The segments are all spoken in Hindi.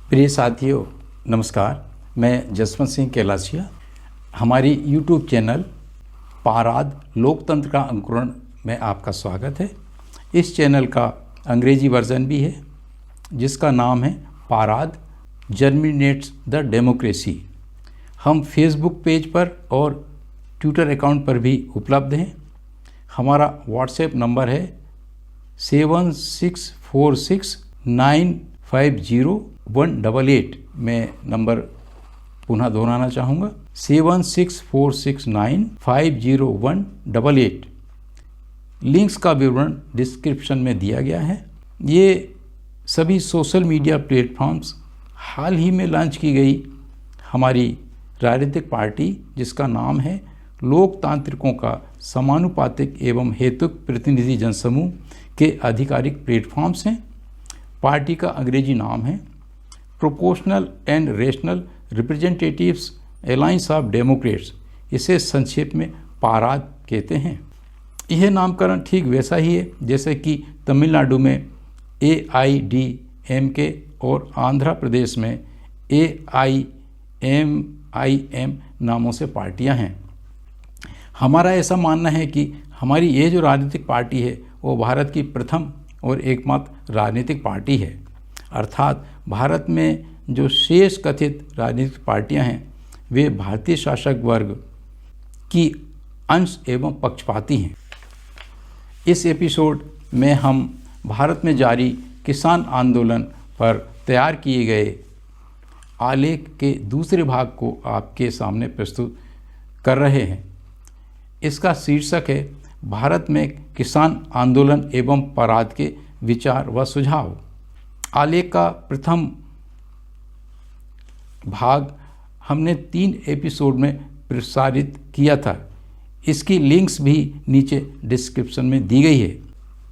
प्रिय साथियों, नमस्कार। मैं जसवंत सिंह कैलासिया। हमारी यूट्यूब चैनल पाराद लोकतंत्र का अंकुरण में आपका स्वागत है। इस चैनल का अंग्रेजी वर्जन भी है जिसका नाम है पाराद जर्मिनेट्स द डेमोक्रेसी। हम फेसबुक पेज पर और ट्विटर अकाउंट पर भी उपलब्ध हैं। हमारा व्हाट्सएप नंबर है 7646950188। मैं नंबर पुनः दोहराना चाहूँगा 7646950188। लिंक्स का विवरण डिस्क्रिप्शन में दिया गया है। ये सभी सोशल मीडिया प्लेटफॉर्म्स हाल ही में लॉन्च की गई हमारी राजनीतिक पार्टी जिसका नाम है लोकतांत्रिकों का समानुपातिक एवं हेतुक प्रतिनिधि जनसमूह के आधिकारिक प्लेटफॉर्म्स हैं। पार्टी का अंग्रेजी नाम है proportional and rational representatives alliance of Democrats. इसे संक्षेप में पाराद कहते हैं। यह नामकरण ठीक वैसा ही है जैसे कि तमिलनाडु में AIDMK और आंध्र प्रदेश में AIMIM नामों से पार्टियां हैं। हमारा ऐसा मानना है कि हमारी ये जो राजनीतिक पार्टी है वो भारत की प्रथम और एकमात्र राजनीतिक पार्टी है। अर्थात भारत में जो शेष कथित राजनीतिक पार्टियां हैं वे भारतीय शासक वर्ग की अंश एवं पक्षपाती हैं। इस एपिसोड में हम भारत में जारी किसान आंदोलन पर तैयार किए गए आलेख के दूसरे भाग को आपके सामने प्रस्तुत कर रहे हैं। इसका शीर्षक है भारत में किसान आंदोलन एवं पाराद के विचार व सुझाव। आलेख का प्रथम भाग हमने 3 एपिसोड में प्रसारित किया था। इसकी लिंक्स भी नीचे डिस्क्रिप्शन में दी गई है।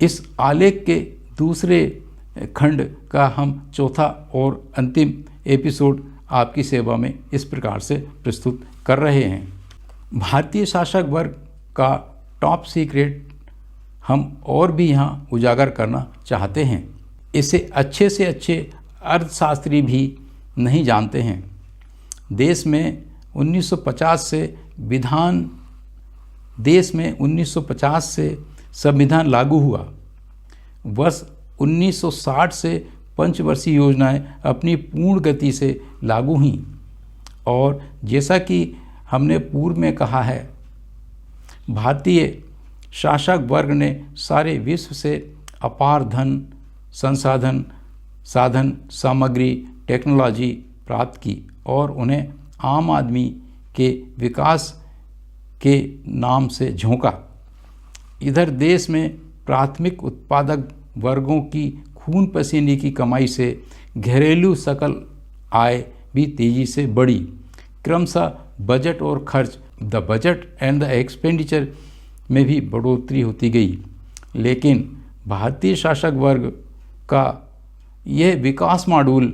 इस आलेख के दूसरे खंड का हम चौथा और अंतिम एपिसोड आपकी सेवा में इस प्रकार से प्रस्तुत कर रहे हैं। भारतीय शासक वर्ग का टॉप सीक्रेट हम और भी यहाँ उजागर करना चाहते हैं। इसे अच्छे से अच्छे अर्थशास्त्री भी नहीं जानते हैं। देश में 1950 से संविधान लागू हुआ। वर्ष 1960 से पंचवर्षीय योजनाएं अपनी पूर्ण गति से लागू हुईं और जैसा कि हमने पूर्व में कहा है, भारतीय शासक वर्ग ने सारे विश्व से अपार धन, संसाधन, साधन, सामग्री, टेक्नोलॉजी प्राप्त की और उन्हें आम आदमी के विकास के नाम से झोंका। इधर देश में प्राथमिक उत्पादक वर्गों की खून पसीने की कमाई से घरेलू सकल आय भी तेजी से बढ़ी। क्रमशः बजट और खर्च, the budget and the expenditure में भी बढ़ोतरी होती गई। लेकिन भारतीय शासक वर्ग का यह विकास मॉड्यूल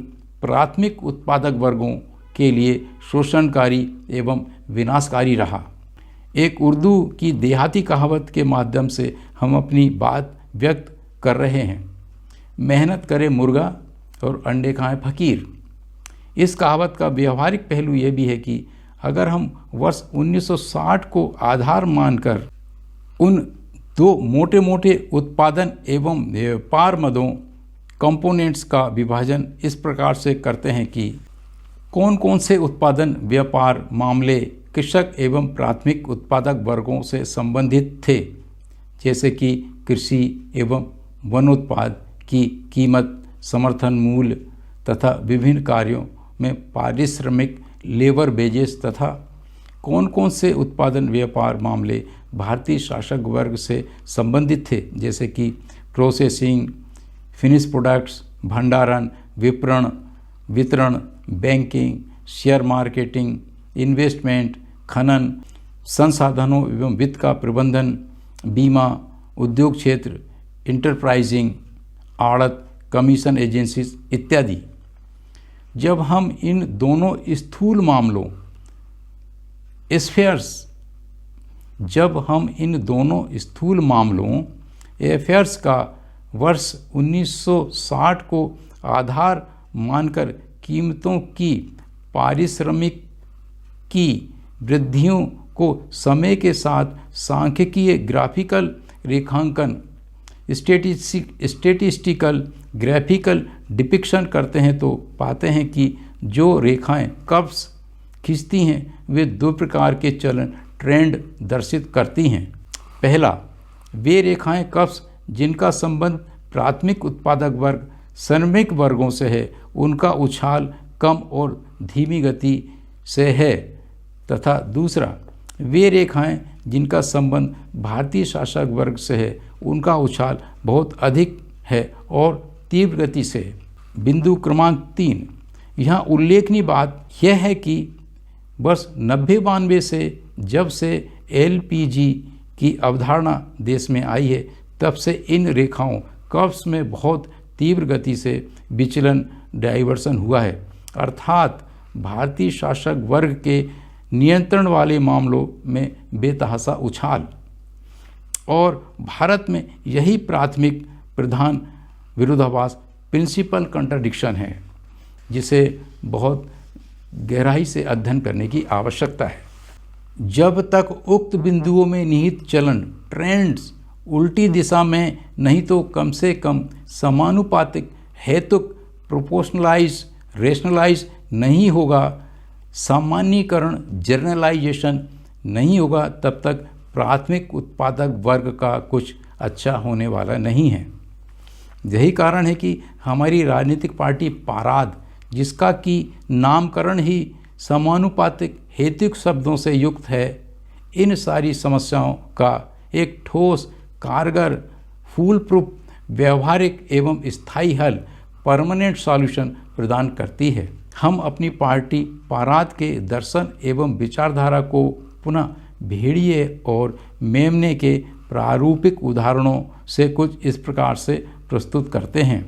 प्राथमिक उत्पादक वर्गों के लिए शोषणकारी एवं विनाशकारी रहा। एक उर्दू की देहाती कहावत के माध्यम से हम अपनी बात व्यक्त कर रहे हैं। मेहनत करे मुर्गा और अंडे खाए फकीर। इस कहावत का व्यवहारिक पहलू यह भी है कि अगर हम वर्ष 1960 को आधार मानकर उन 2 मोटे मोटे उत्पादन एवं व्यापार मदों कंपोनेंट्स का विभाजन इस प्रकार से करते हैं कि कौन कौन से उत्पादन व्यापार मामले कृषक एवं प्राथमिक उत्पादक वर्गों से संबंधित थे, जैसे कि कृषि एवं वनोत्पाद की कीमत, समर्थन मूल्य तथा विभिन्न कार्यों में पारिश्रमिक लेबर वेजेस, तथा कौन कौन से उत्पादन व्यापार मामले भारतीय शासक वर्ग से संबंधित थे, जैसे कि प्रोसेसिंग, फिनिश प्रोडक्ट्स, भंडारण, वितरण, बैंकिंग, शेयर मार्केटिंग, इन्वेस्टमेंट, खनन, संसाधनों एवं वित्त का प्रबंधन, बीमा, उद्योग क्षेत्र, इंटरप्राइजिंग, आड़त, कमीशन एजेंसीज इत्यादि। जब हम इन दोनों स्थूल मामलों अफेयर्स का वर्ष 1960 को आधार मानकर कीमतों की पारिश्रमिक की वृद्धियों को समय के साथ सांख्यिकीय ग्राफिकल रेखांकन स्टेटिस्टिकल ग्राफिकल डिपिक्शन करते हैं तो पाते हैं कि जो रेखाएं कर्व्स खींचती हैं वे दो प्रकार के चलन ट्रेंड दर्शित करती हैं। पहला, वे रेखाएं कर्व्स जिनका संबंध प्राथमिक उत्पादक वर्ग श्रमिक वर्गों से है, उनका उछाल कम और धीमी गति से है, तथा दूसरा, वे रेखाएं जिनका संबंध भारतीय शासक वर्ग से है, उनका उछाल बहुत अधिक है और तीव्र गति से है। बिंदु क्रमांक 3, यहाँ उल्लेखनीय बात यह है कि वर्ष 90-92 से जब से LPG की अवधारणा देश में आई है, तब से इन रेखाओं कर्व्स में बहुत तीव्र गति से विचलन डाइवर्सन हुआ है, अर्थात भारतीय शासक वर्ग के नियंत्रण वाले मामलों में बेतहाशा उछाल। और भारत में यही प्राथमिक प्रधान विरोधाभास प्रिंसिपल कंट्राडिक्शन है, जिसे बहुत गहराई से अध्ययन करने की आवश्यकता है। जब तक उक्त बिंदुओं में निहित चलन ट्रेंड्स उल्टी दिशा में नहीं तो कम से कम समानुपातिक हेतुक प्रोपोर्शनलाइज रेशनलाइज नहीं होगा, सामान्यीकरण जर्नलाइजेशन नहीं होगा, तब तक प्राथमिक उत्पादक वर्ग का कुछ अच्छा होने वाला नहीं है। यही कारण है कि हमारी राजनीतिक पार्टी पाराद, जिसका कि नामकरण ही समानुपातिक हेतुक शब्दों से युक्त है, इन सारी समस्याओं का एक ठोस, कारगर, फूल प्रूफ, व्यवहारिक एवं स्थायी हल, परमानेंट सॉल्यूशन प्रदान करती है। हम अपनी पार्टी पाराद के दर्शन एवं विचारधारा को पुनः भेड़िए और मेमने के प्रारूपिक उदाहरणों से कुछ इस प्रकार से प्रस्तुत करते हैं।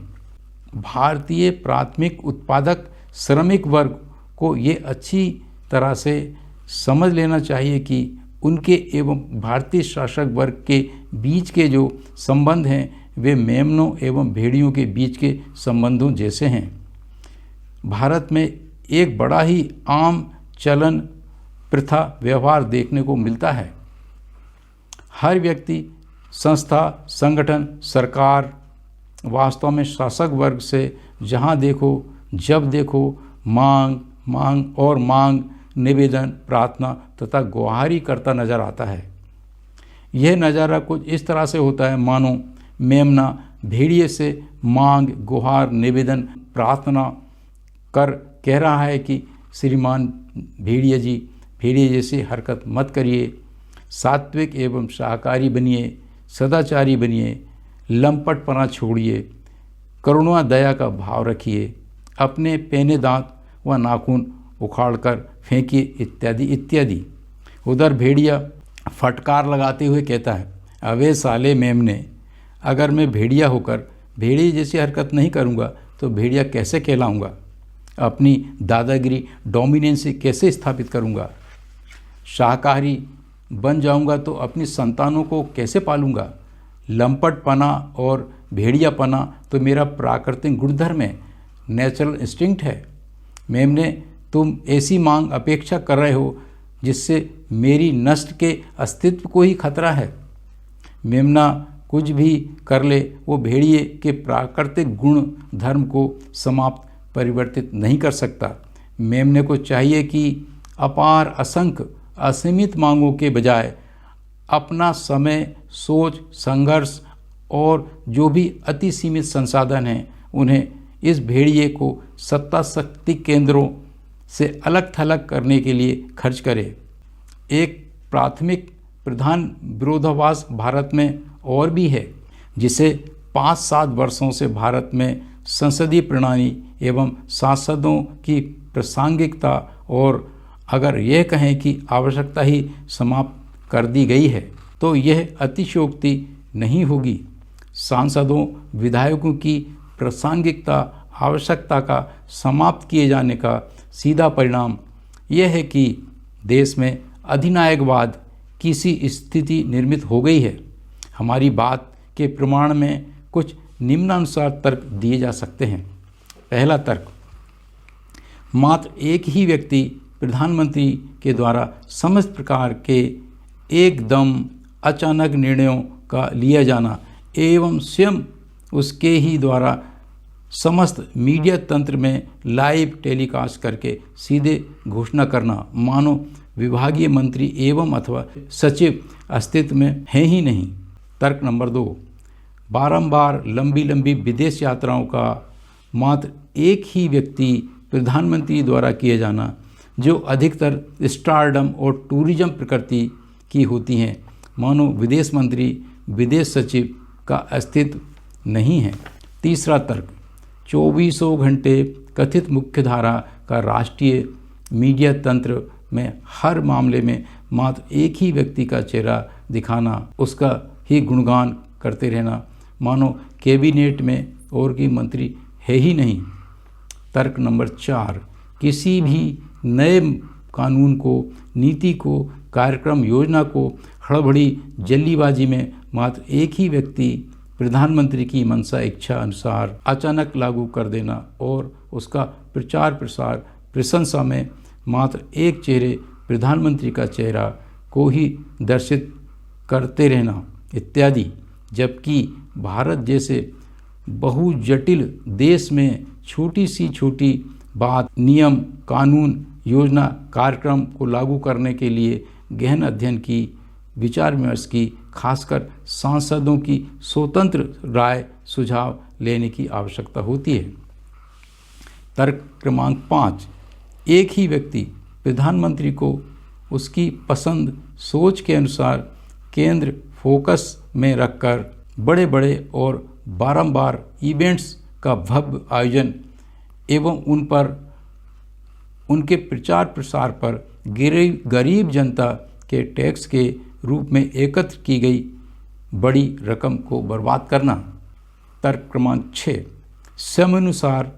भारतीय प्राथमिक उत्पादक श्रमिक वर्ग को ये अच्छी तरह से समझ लेना चाहिए कि उनके एवं भारतीय शासक वर्ग के बीच के जो संबंध हैं वे मेमनों एवं भेड़ियों के बीच के संबंधों जैसे हैं। भारत में एक बड़ा ही आम चलन प्रथा व्यवहार देखने को मिलता है। हर व्यक्ति, संस्था, संगठन, सरकार वास्तव में शासक वर्ग से जहाँ देखो जब देखो मांग, निवेदन, प्रार्थना तथा गुहारी करता नजर आता है। यह नज़ारा कुछ इस तरह से होता है मानो मेमना भेड़िए से मांग, गुहार, निवेदन, प्रार्थना कर कह रहा है कि श्रीमान भेड़िए जी, भेड़िए जैसी हरकत मत करिए, सात्विक एवं शाकाहारी बनिए, सदाचारी बनिए, लंपटपना छोड़िए, करुणा दया का भाव रखिए, अपने पैने दांत व नाखून उखाड़कर फेंकिए, इत्यादि इत्यादि। उधर भेड़िया फटकार लगाते हुए कहता है, अबे साले मेमने, अगर मैं भेड़िया होकर भेड़िए जैसी हरकत नहीं करूँगा तो भेड़िया कैसे कहलाऊँगा? अपनी दादागिरी, डोमिनेंसी कैसे स्थापित करूँगा? शाकाहारी बन जाऊँगा तो अपनी संतानों को कैसे पालूँगा? लंपटपना और भेड़ियापना तो मेरा प्राकृतिक गुणधर्म है, नेचुरल इंस्टिंक्ट है। मेमने, तुम ऐसी मांग अपेक्षा कर रहे हो जिससे मेरी नष्ट के अस्तित्व को ही खतरा है। मेमना कुछ भी कर ले, वो भेड़िए के प्राकृतिक गुण धर्म को समाप्त परिवर्तित नहीं कर सकता। मेमने को चाहिए कि अपार, असंख्य, असीमित मांगों के बजाय अपना समय, सोच, संघर्ष और जो भी अति सीमित संसाधन हैं उन्हें इस भेड़िए को सत्ता शक्ति केंद्रों से अलग थलग करने के लिए खर्च करे। एक प्राथमिक प्रधान विरोधाभास भारत में और भी है, जिसे 5-7 वर्षों से भारत में संसदीय प्रणाली एवं सांसदों की प्रासंगिकता और अगर यह कहें कि आवश्यकता ही समाप्त कर दी गई है तो यह अतिशयोक्ति नहीं होगी। सांसदों, विधायकों की प्रासंगिकता, आवश्यकता का समाप्त किए जाने का सीधा परिणाम यह है कि देश में अधिनायकवाद की सी स्थिति निर्मित हो गई है। हमारी बात के प्रमाण में कुछ निम्नानुसार तर्क दिए जा सकते हैं। पहला तर्क, मात्र एक ही व्यक्ति प्रधानमंत्री के द्वारा समस्त प्रकार के एकदम अचानक निर्णयों का लिया जाना एवं स्वयं उसके ही द्वारा समस्त मीडिया तंत्र में लाइव टेलीकास्ट करके सीधे घोषणा करना मानो विभागीय मंत्री एवं अथवा सचिव अस्तित्व में है ही नहीं। तर्क नंबर 2, बारंबार लंबी लंबी विदेश यात्राओं का मात्र एक ही व्यक्ति प्रधानमंत्री द्वारा किया जाना, जो अधिकतर स्टारडम और टूरिज्म प्रकृति की होती हैं, मानो विदेश मंत्री विदेश सचिव का अस्तित्व नहीं है। तीसरा तर्क, 24 घंटे कथित मुख्यधारा का राष्ट्रीय मीडिया तंत्र में हर मामले में मात्र एक ही व्यक्ति का चेहरा दिखाना, उसका ही गुणगान करते रहना, मानो कैबिनेट में और की मंत्री है ही नहीं। तर्क नंबर 4, किसी भी नए कानून को, नीति को, कार्यक्रम योजना को हड़बड़ी जल्दीबाजी में मात्र एक ही व्यक्ति प्रधानमंत्री की मनसा इच्छा अनुसार अचानक लागू कर देना और उसका प्रचार प्रसार प्रशंसा में मात्र एक चेहरे प्रधानमंत्री का चेहरा को ही दर्शित करते रहना इत्यादि। जबकि भारत जैसे बहु जटिल देश में छोटी सी छोटी बात, नियम, कानून, योजना, कार्यक्रम को लागू करने के लिए गहन अध्ययन की, विचार विमर्श की, खासकर सांसदों की स्वतंत्र राय सुझाव लेने की आवश्यकता होती है। तर्क क्रमांक 5, एक ही व्यक्ति प्रधानमंत्री को उसकी पसंद सोच के अनुसार केंद्र फोकस में रखकर बड़े बड़े और बारंबार इवेंट्स का भव्य आयोजन एवं उन पर उनके प्रचार प्रसार पर गरीब जनता के टैक्स के रूप में एकत्र की गई बड़ी रकम को बर्बाद करना। तर्क क्रमांक 6, समयानुसार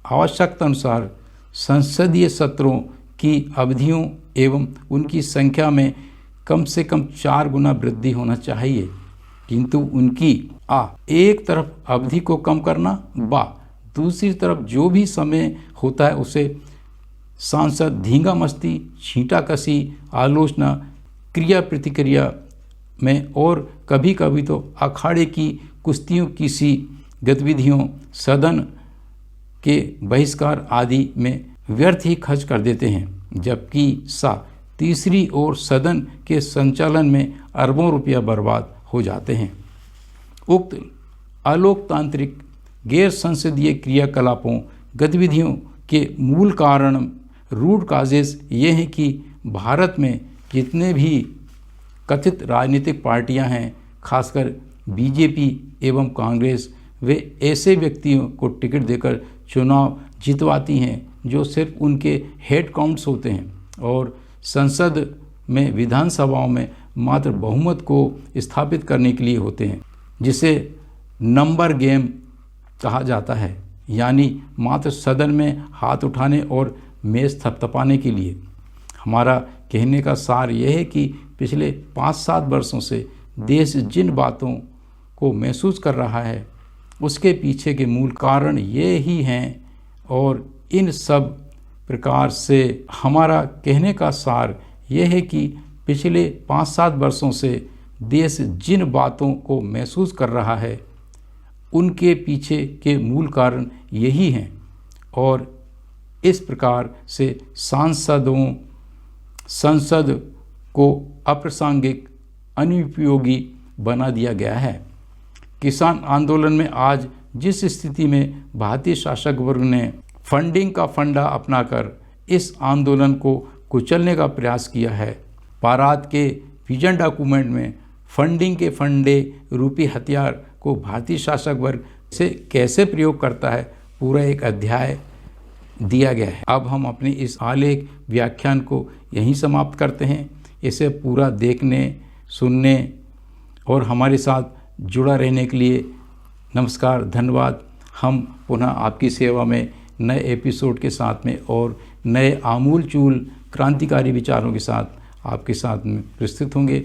आवश्यकता अनुसार संसदीय सत्रों की अवधियों एवं उनकी संख्या में कम से कम 4 गुना वृद्धि होना चाहिए, किंतु उनकी एक तरफ अवधि को कम करना, दूसरी तरफ जो भी समय होता है उसे सांसद धींगा मस्ती, छींटाकशी, आलोचना, क्रिया प्रतिक्रिया में और कभी कभी तो अखाड़े की कुश्तियों की सी गतिविधियों, सदन के बहिष्कार आदि में व्यर्थ ही खर्च कर देते हैं, जबकि तीसरी ओर सदन के संचालन में अरबों रुपया बर्बाद हो जाते हैं। उक्त अलोकतांत्रिक गैर संसदीय क्रियाकलापों गतिविधियों के मूल कारण रूट काजेस ये हैं कि भारत में जितने भी कथित राजनीतिक पार्टियां हैं, खासकर बीजेपी एवं कांग्रेस, वे ऐसे व्यक्तियों को टिकट देकर चुनाव जितवाती हैं जो सिर्फ उनके हेड काउंट्स होते हैं और संसद में, विधानसभाओं में मात्र बहुमत को स्थापित करने के लिए होते हैं, जिसे नंबर गेम कहा जाता है, यानी मात्र सदन में हाथ उठाने और मेज थपथपाने के लिए। हमारा कहने का सार यह है कि पिछले 5-7 वर्षों से देश जिन बातों को महसूस कर रहा है उसके पीछे के मूल कारण ये ही हैं और इन सब प्रकार से हमारा कहने का सार यह है कि पिछले 5-7 वर्षों से देश जिन बातों को महसूस कर रहा है उनके पीछे के मूल कारण यही हैं और इस प्रकार से संसद को अप्रासंगिक, अनुपयोगी बना दिया गया है। किसान आंदोलन में आज जिस स्थिति में भारतीय शासक वर्ग ने फंडिंग का फंडा अपनाकर इस आंदोलन को कुचलने का प्रयास किया है, पाराद के विजन डॉक्यूमेंट में फंडिंग के फंडे रूपी हथियार को भारतीय शासक वर्ग से कैसे प्रयोग करता है, पूरा एक अध्याय दिया गया है। अब हम अपने इस आलेख व्याख्यान को यहीं समाप्त करते हैं। इसे पूरा देखने, सुनने और हमारे साथ जुड़ा रहने के लिए नमस्कार, धन्यवाद। हम पुनः आपकी सेवा में नए एपिसोड के साथ में और नए आमूल चूल क्रांतिकारी विचारों के साथ आपके साथ में प्रस्तुत होंगे।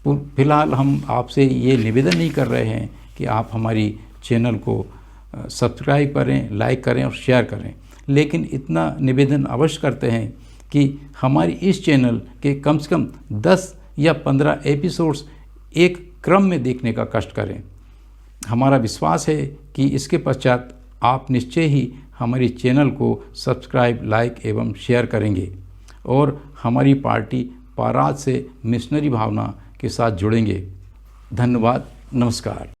फिलहाल हम आपसे ये निवेदन नहीं कर रहे हैं कि आप हमारी चैनल को सब्सक्राइब करें, लाइक करें और शेयर करें, लेकिन इतना निवेदन अवश्य करते हैं कि हमारी इस चैनल के कम से कम 10 या 15 एपिसोड्स एक क्रम में देखने का कष्ट करें। हमारा विश्वास है कि इसके पश्चात आप निश्चय ही हमारी चैनल को सब्सक्राइब, लाइक एवं शेयर करेंगे और हमारी पार्टी पाराद से मिशनरी भावना के साथ जुड़ेंगे। धन्यवाद, नमस्कार।